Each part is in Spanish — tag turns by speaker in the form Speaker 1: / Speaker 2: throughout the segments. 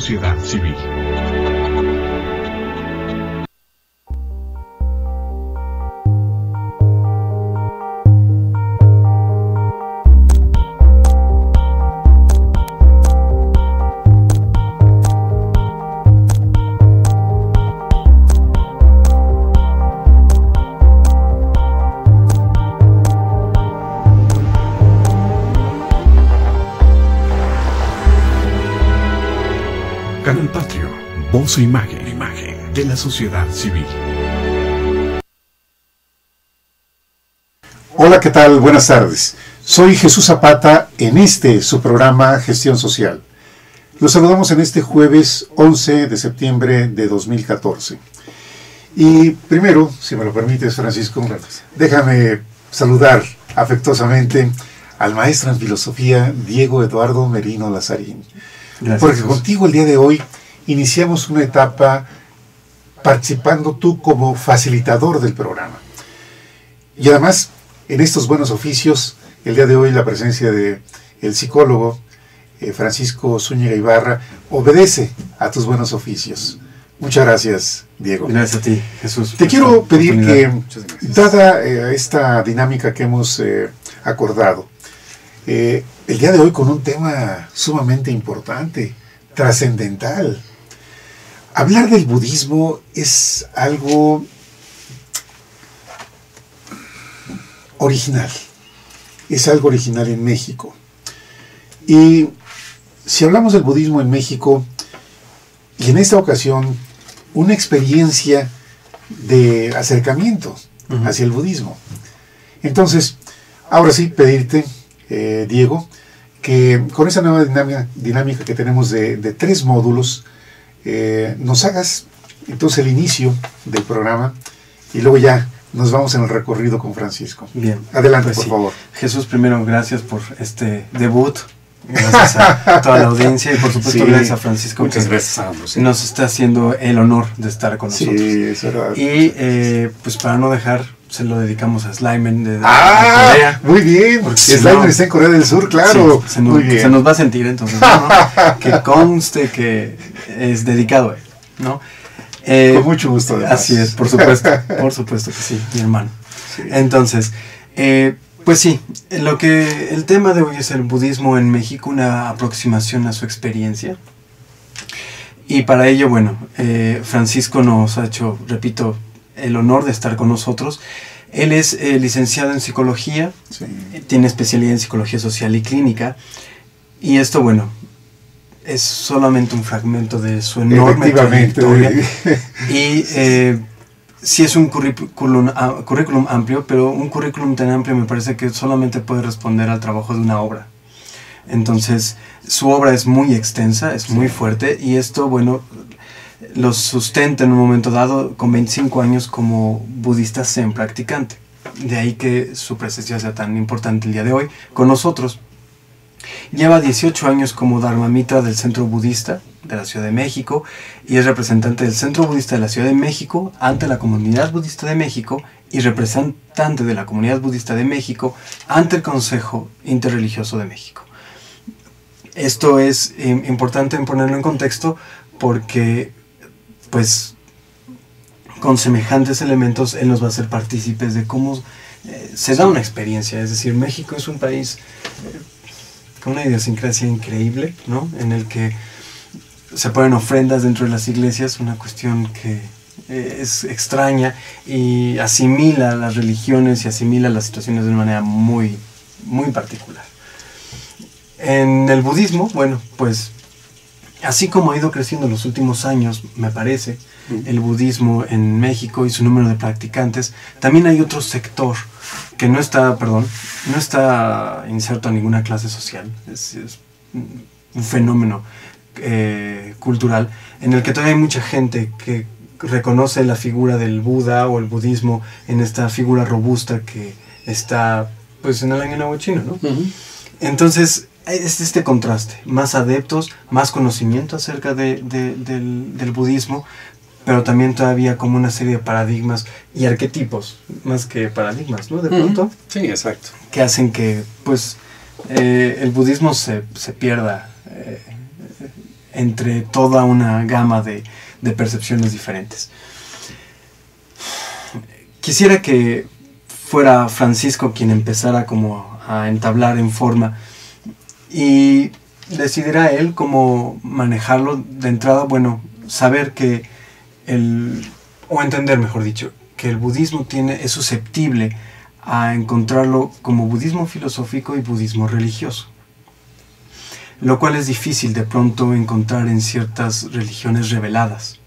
Speaker 1: Sociedad civil. Canal Patrio, voz e imagen de la sociedad civil.
Speaker 2: Hola, ¿qué tal? Buenas tardes. Soy Jesús Zapata en su programa Gestión Social. Los saludamos en este jueves 11 de septiembre de 2014. Y primero, si me lo permites, Francisco, déjame saludar afectuosamente al maestro en filosofía Diego Eduardo Merino Lazarín. Gracias, porque contigo el día de hoy iniciamos una etapa participando tú como facilitador del programa. Y además, en estos buenos oficios, el día de hoy la presencia de el psicólogo Francisco Zúñiga Ibarra obedece a tus buenos oficios. Muchas gracias, Diego.
Speaker 3: Gracias a ti, Jesús.
Speaker 2: Te quiero pedir que, dada esta dinámica que hemos acordado, el día de hoy con un tema sumamente importante, trascendental. Hablar del budismo es algo original, es algo original en México. Y si hablamos del budismo en México, y en esta ocasión, una experiencia de acercamiento hacia el budismo. Entonces, ahora sí, pedirte, Diego, que con esa nueva dinámica que tenemos de 3 módulos, nos hagas entonces el inicio del programa y luego ya nos vamos en el recorrido con Francisco.
Speaker 3: Bien.
Speaker 2: Adelante, pues por favor.
Speaker 3: Jesús, primero, gracias por este debut. Gracias a toda la audiencia y por supuesto gracias a Francisco.
Speaker 2: Muchas gracias a ambos.
Speaker 3: Nos está haciendo el honor de estar con nosotros.
Speaker 2: Sí, es verdad.
Speaker 3: Y pues para no dejar, se lo dedicamos a Slyman de Corea.
Speaker 2: Muy bien. Slyman está en Corea del Sur, claro.
Speaker 3: Sí, se nos va a sentir entonces, ¿no? Que conste que es dedicado a él, ¿no?
Speaker 2: Con mucho gusto. Además.
Speaker 3: Así es, por supuesto que sí, mi hermano. Sí. Entonces, pues sí, el tema de hoy es el budismo en México, una aproximación a su experiencia. Y para ello, bueno, Francisco nos ha hecho, repito, el honor de estar con nosotros. Él es licenciado en psicología, sí. Tiene especialidad en psicología social y clínica. Y esto, bueno, es solamente un fragmento de su enorme trayectoria. Y sí es un currículum amplio, pero un currículum tan amplio me parece que solamente puede responder al trabajo de una obra. Entonces, su obra es muy extensa, es muy fuerte, y esto, bueno, lo sustenta en un momento dado con 25 años como budista zen practicante. De ahí que su presencia sea tan importante el día de hoy con nosotros. Lleva 18 años como Dharma Mitra del Centro Budista de la Ciudad de México y es representante del Centro Budista de la Ciudad de México ante la Comunidad Budista de México y representante de la Comunidad Budista de México ante el Consejo Interreligioso de México. Esto es importante en ponerlo en contexto porque, pues, con semejantes elementos él nos va a hacer partícipes de cómo se da una experiencia. Es decir, México es un país con una idiosincrasia increíble, ¿no? En el que se ponen ofrendas dentro de las iglesias, una cuestión que es extraña y asimila las religiones y asimila las situaciones de una manera muy, muy particular. En el budismo, bueno, pues así como ha ido creciendo en los últimos años, me parece, el budismo en México y su número de practicantes, también hay otro sector que no está inserto a ninguna clase social, es un fenómeno cultural en el que todavía hay mucha gente que reconoce la figura del Buda o el budismo en esta figura robusta que está pues en el año nuevo chino, ¿no? Entonces es este contraste, más adeptos, más conocimiento acerca del budismo, pero también todavía como una serie de paradigmas y arquetipos, más que paradigmas, ¿no? De pronto.
Speaker 2: Sí, exacto.
Speaker 3: Que hacen que, pues, el budismo se pierda entre toda una gama de percepciones diferentes. Quisiera que fuera Francisco quien empezara como a entablar en forma y decidirá él cómo manejarlo de entrada. Bueno, saber que o entender, mejor dicho, que el budismo es susceptible a encontrarlo como budismo filosófico y budismo religioso, lo cual es difícil de pronto encontrar en ciertas religiones reveladas.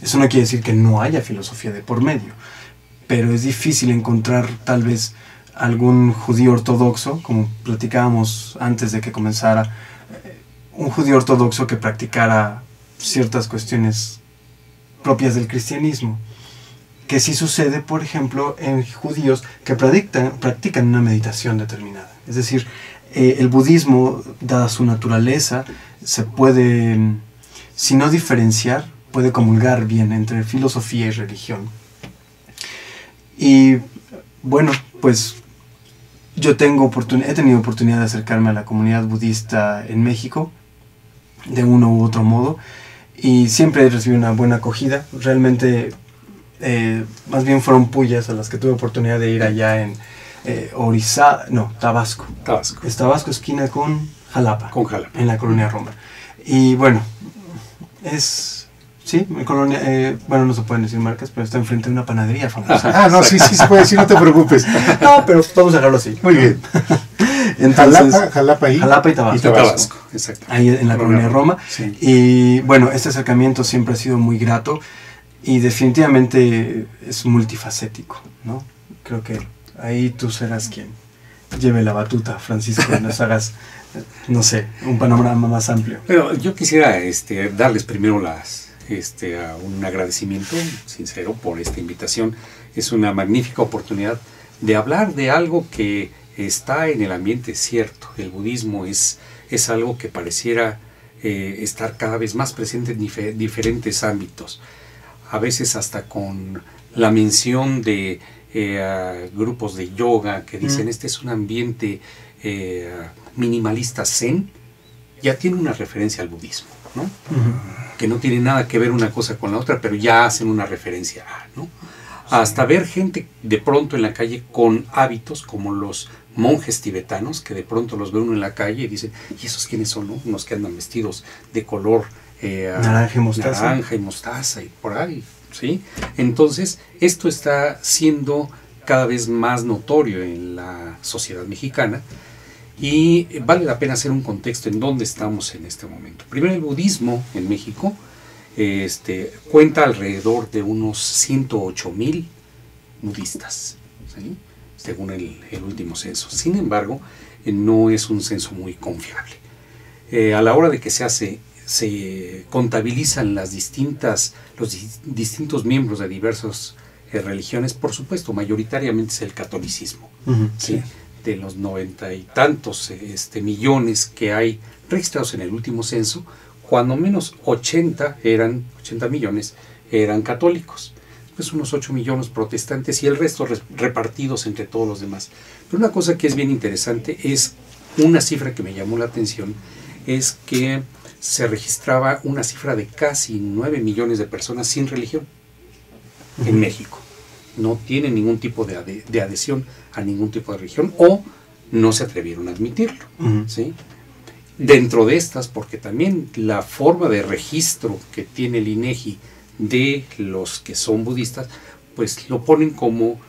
Speaker 3: Eso no quiere decir que no haya filosofía de por medio, pero es difícil encontrar tal vez algún judío ortodoxo, como platicábamos antes de que comenzara, un judío ortodoxo que practicara ciertas cuestiones propias del cristianismo, que sí sucede, por ejemplo, en judíos que practican una meditación determinada. Es decir, el budismo, dada su naturaleza, se puede, si no diferenciar, puede comulgar bien entre filosofía y religión. Y bueno, pues yo he tenido oportunidad de acercarme a la comunidad budista en México, de uno u otro modo, y siempre he recibido una buena acogida. Realmente, más bien fueron pullas a las que tuve oportunidad de ir allá en Tabasco. Es Tabasco, esquina con Jalapa. En la colonia Roma. Y bueno, sí, mi colonia, bueno, no se pueden decir marcas, pero está enfrente de una panadería famosa.
Speaker 2: No, sí se puede decir, no te preocupes.
Speaker 3: No, pero vamos a dejarlo así.
Speaker 2: Muy bien.
Speaker 3: Entonces,
Speaker 2: Jalapa y
Speaker 3: Tabasco.
Speaker 2: Exacto.
Speaker 3: Ahí en la colonia Roma.
Speaker 2: Sí.
Speaker 3: Y bueno, este acercamiento siempre ha sido muy grato y definitivamente es multifacético, ¿no? Creo que ahí tú serás quien lleve la batuta, Francisco, y nos hagas, no sé, un panorama más amplio.
Speaker 4: Pero yo quisiera darles primero un agradecimiento sincero por esta invitación. Es una magnífica oportunidad de hablar de algo que está en el ambiente cierto. El budismo es algo que pareciera estar cada vez más presente en diferentes ámbitos. A veces hasta con la mención de grupos de yoga que dicen este es un ambiente minimalista zen, ya tiene una referencia al budismo, ¿no? Que no tiene nada que ver una cosa con la otra, pero ya hacen una referencia a, ¿no? Hasta ver gente de pronto en la calle con hábitos como los monjes tibetanos, que de pronto los ve uno en la calle y dicen, ¿y esos quiénes son? ¿No? Unos que andan vestidos de color
Speaker 3: naranja y
Speaker 4: mostaza y por ahí, ¿sí? Entonces, esto está siendo cada vez más notorio en la sociedad mexicana y vale la pena hacer un contexto en dónde estamos en este momento. Primero, el budismo en México cuenta alrededor de unos 108,000 budistas, ¿sí? Según el último censo. Sin embargo, no es un censo muy confiable. A la hora de que se contabilizan los distintos miembros de diversas religiones, por supuesto, mayoritariamente es el catolicismo, ¿sí? De los 90 y tantos millones que hay registrados en el último censo, cuando menos 80 millones eran católicos, pues unos 8 millones protestantes y el resto repartidos entre todos los demás. Pero una cosa que es bien interesante es una cifra que me llamó la atención, es que se registraba una cifra de casi 9 millones de personas sin religión en México. No tienen ningún tipo de adhesión a ningún tipo de religión o no se atrevieron a admitirlo, ¿sí? Dentro de estas, porque también la forma de registro que tiene el INEGI de los que son budistas, pues lo ponen como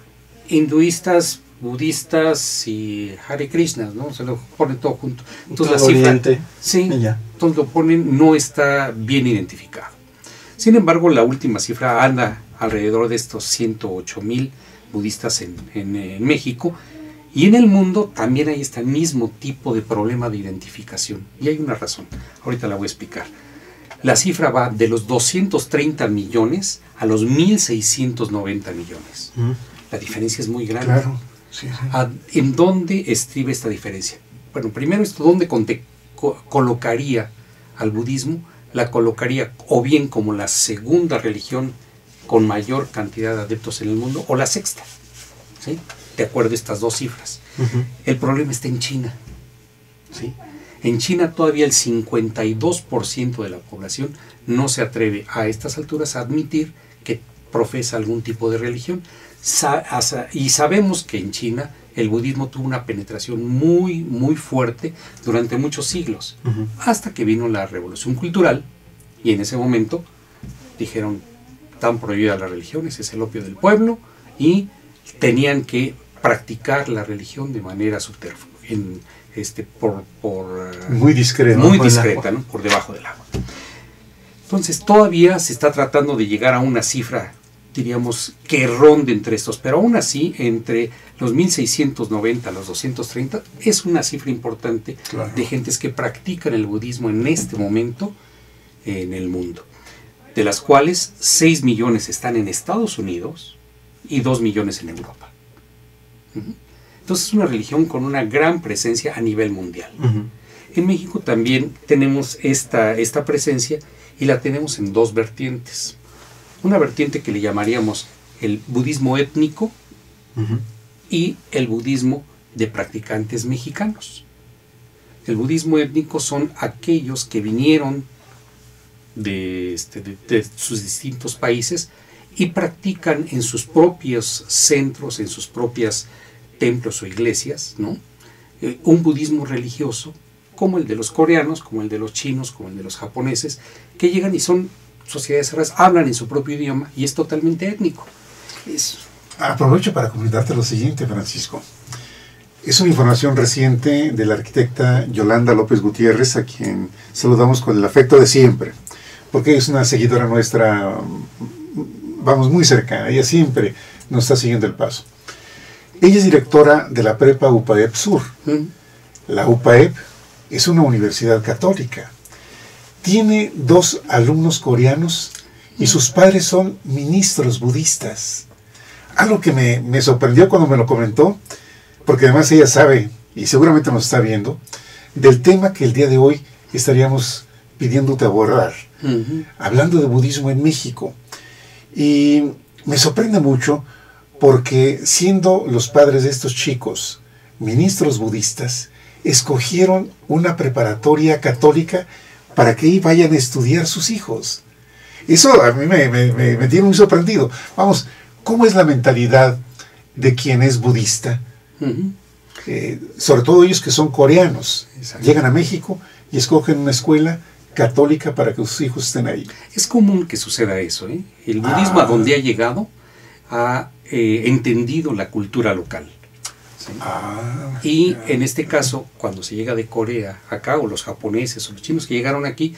Speaker 4: hinduistas, budistas y Hare Krishnas, ¿no? Se lo ponen todo junto. Entonces la cifra, sí, entonces lo ponen, no está bien identificado. Sin embargo, la última cifra anda alrededor de estos 108,000 budistas en México, y en el mundo también hay este mismo tipo de problema de identificación, y hay una razón, ahorita la voy a explicar. La cifra va de los 230 millones a los 1.690 millones. La diferencia es muy grande.
Speaker 2: Claro, sí.
Speaker 4: ¿En dónde estriba esta diferencia? Bueno, primero ¿dónde colocaría al budismo? La colocaría o bien como la segunda religión con mayor cantidad de adeptos en el mundo, o la sexta, ¿sí? De acuerdo a estas dos cifras. El problema está en China, ¿sí? En China todavía el 52% de la población no se atreve a estas alturas a admitir que profesa algún tipo de religión. Y sabemos que en China el budismo tuvo una penetración muy, muy fuerte durante muchos siglos, hasta que vino la Revolución Cultural, y en ese momento dijeron, están prohibidas las religiones, es el opio del pueblo, y tenían que practicar la religión de manera subterfugida,
Speaker 2: muy discreta,
Speaker 4: muy discreta, ¿no? Por debajo del agua. Entonces todavía se está tratando de llegar a una cifra, diríamos, que ronde entre estos, pero aún así, entre los 1690 a los 230, es una cifra importante, claro, de gentes que practican el budismo en este momento en el mundo, de las cuales 6 millones están en Estados Unidos y 2 millones en Europa. Entonces es una religión con una gran presencia a nivel mundial. En México también tenemos esta presencia, y la tenemos en dos vertientes. Una vertiente que le llamaríamos el budismo étnico y el budismo de practicantes mexicanos. El budismo étnico son aquellos que vinieron de sus distintos países y practican en sus propios centros, en sus propios templos o iglesias, ¿no? Un budismo religioso como el de los coreanos, como el de los chinos, como el de los japoneses, que llegan y son sociedades cerradas, hablan en su propio idioma y es totalmente étnico.
Speaker 2: Aprovecho para comentarte lo siguiente, Francisco. Es una información reciente de la arquitecta Yolanda López Gutiérrez, a quien saludamos con el afecto de siempre, porque es una seguidora nuestra, vamos, muy cercana. Ella siempre nos está siguiendo el paso. Ella es directora de la prepa UPAEP Sur. La UPAEP es una universidad católica. Tiene 2 alumnos coreanos y sus padres son ministros budistas. Algo que me sorprendió cuando me lo comentó, porque además ella sabe, y seguramente nos está viendo, del tema que el día de hoy estaríamos pidiéndote abordar, hablando de budismo en México. Y me sorprende mucho porque, siendo los padres de estos chicos ministros budistas, escogieron una preparatoria católica para que ahí vayan a estudiar sus hijos. Eso a mí me tiene muy sorprendido. Vamos, ¿cómo es la mentalidad de quien es budista? Sobre todo ellos que son coreanos. Exacto. Llegan a México y escogen una escuela católica para que sus hijos estén ahí.
Speaker 4: Es común que suceda eso, ¿eh? El budismo, a donde ha llegado, ha entendido la cultura local. ¿Sí? Y en este caso, cuando se llega de Corea acá, o los japoneses o los chinos que llegaron aquí,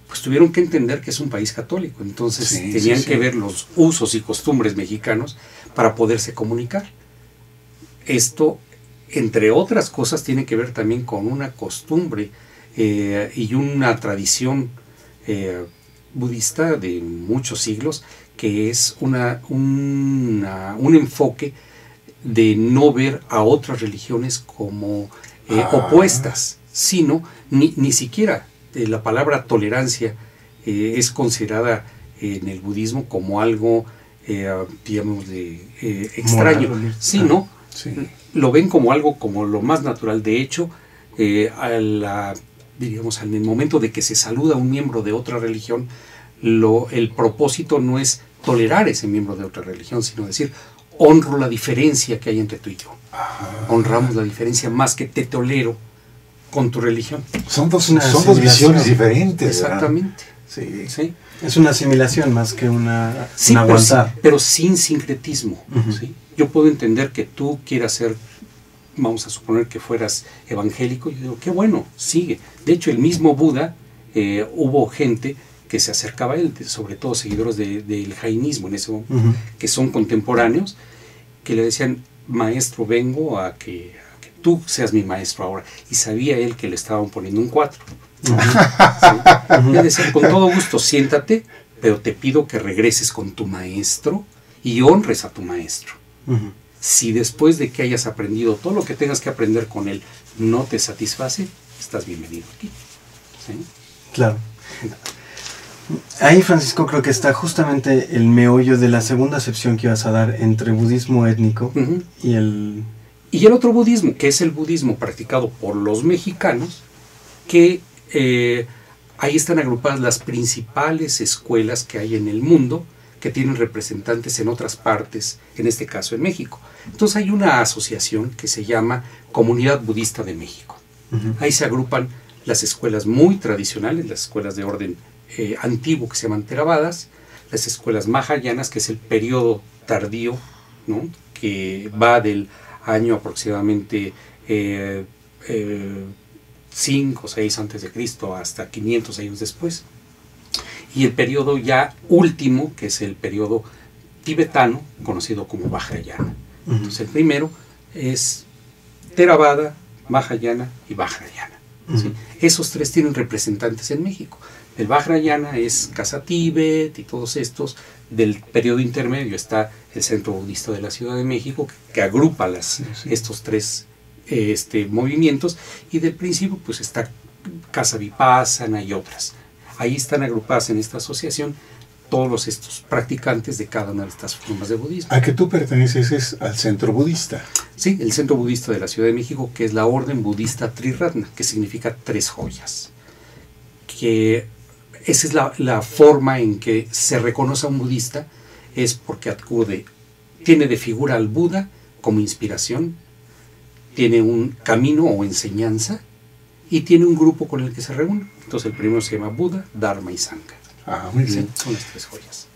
Speaker 4: pues tuvieron que entender que es un país católico. Entonces tenían que ver los usos y costumbres mexicanos para poderse comunicar. Esto, entre otras cosas, tiene que ver también con una costumbre y una tradición budista de muchos siglos, que es un enfoque de no ver a otras religiones como opuestas, sino ni siquiera la palabra tolerancia es considerada en el budismo como algo, digamos, extraño, moral, sino lo ven como algo como lo más natural. De hecho, diríamos, en el momento de que se saluda a un miembro de otra religión, el propósito no es tolerar ese miembro de otra religión, sino decir, honro la diferencia que hay entre tú y yo. Honramos la diferencia más que te tolero con tu religión.
Speaker 2: Son dos visiones diferentes.
Speaker 4: Exactamente.
Speaker 2: Sí.
Speaker 3: Es una asimilación más que una aguantar.
Speaker 4: Pero sin sincretismo. ¿Sí? Yo puedo entender que tú quieras ser, vamos a suponer que fueras evangélico, yo digo, qué bueno, sigue. De hecho, el mismo Buda, hubo gente que se acercaba a él, sobre todo seguidores del jainismo en ese momento, que son contemporáneos, que le decían, maestro, vengo a que tú seas mi maestro ahora. Y sabía él que le estaban poniendo un 4. Le decía, con todo gusto, siéntate, pero te pido que regreses con tu maestro y honres a tu maestro. Si después de que hayas aprendido todo lo que tengas que aprender con él no te satisface, estás bienvenido aquí. ¿Sí?
Speaker 3: Claro. Ahí, Francisco, creo que está justamente el meollo de la segunda acepción que ibas a dar entre budismo étnico y el
Speaker 4: otro budismo, que es el budismo practicado por los mexicanos, que ahí están agrupadas las principales escuelas que hay en el mundo, que tienen representantes en otras partes, en este caso en México. Entonces hay una asociación que se llama Comunidad Budista de México. Ahí se agrupan las escuelas muy tradicionales, las escuelas de orden antiguo que se llaman Theravadas, las escuelas Mahayanas, que es el periodo tardío, ¿no?, que va del año aproximadamente 5 o 6 antes de Cristo hasta 500 años después, y el periodo ya último, que es el periodo tibetano, conocido como Vajrayana. Entonces el primero es Theravada, Mahayana y Vajrayana. ¿Sí? Esos tres tienen representantes en México. El Vajrayana es Casa Tíbet y todos estos. Del periodo intermedio está el Centro Budista de la Ciudad de México, que agrupa estos tres movimientos, y del principio pues está Casa Vipassana y otras. Ahí están agrupadas en esta asociación todos estos practicantes de cada una de estas formas de budismo.
Speaker 2: ¿A que tú perteneces es al Centro Budista?
Speaker 4: Sí, el Centro Budista de la Ciudad de México, que es la Orden Budista Triratna, que significa 3 joyas. Que esa es la forma en que se reconoce a un budista, es porque tiene de figura al Buda como inspiración, tiene un camino o enseñanza, y tiene un grupo con el que se reúne. Entonces el primero se llama Buda, Dharma y Sangha.
Speaker 2: Muy bien.
Speaker 4: Sí, son las 3 joyas.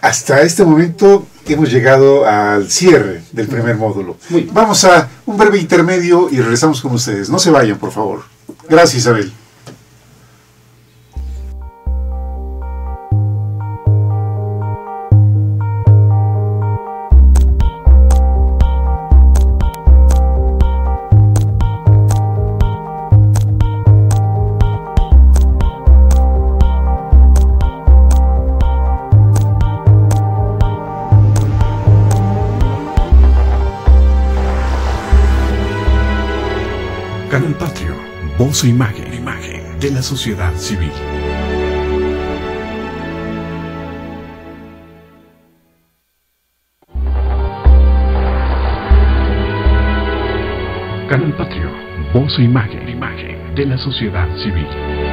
Speaker 2: Hasta este momento hemos llegado al cierre del primer módulo. Vamos a un breve intermedio y regresamos con ustedes. No se vayan, por favor. Gracias, Isabel.
Speaker 1: Canal Patrio, voz e imagen de la sociedad civil. Canal Patrio, voz e imagen de la sociedad civil.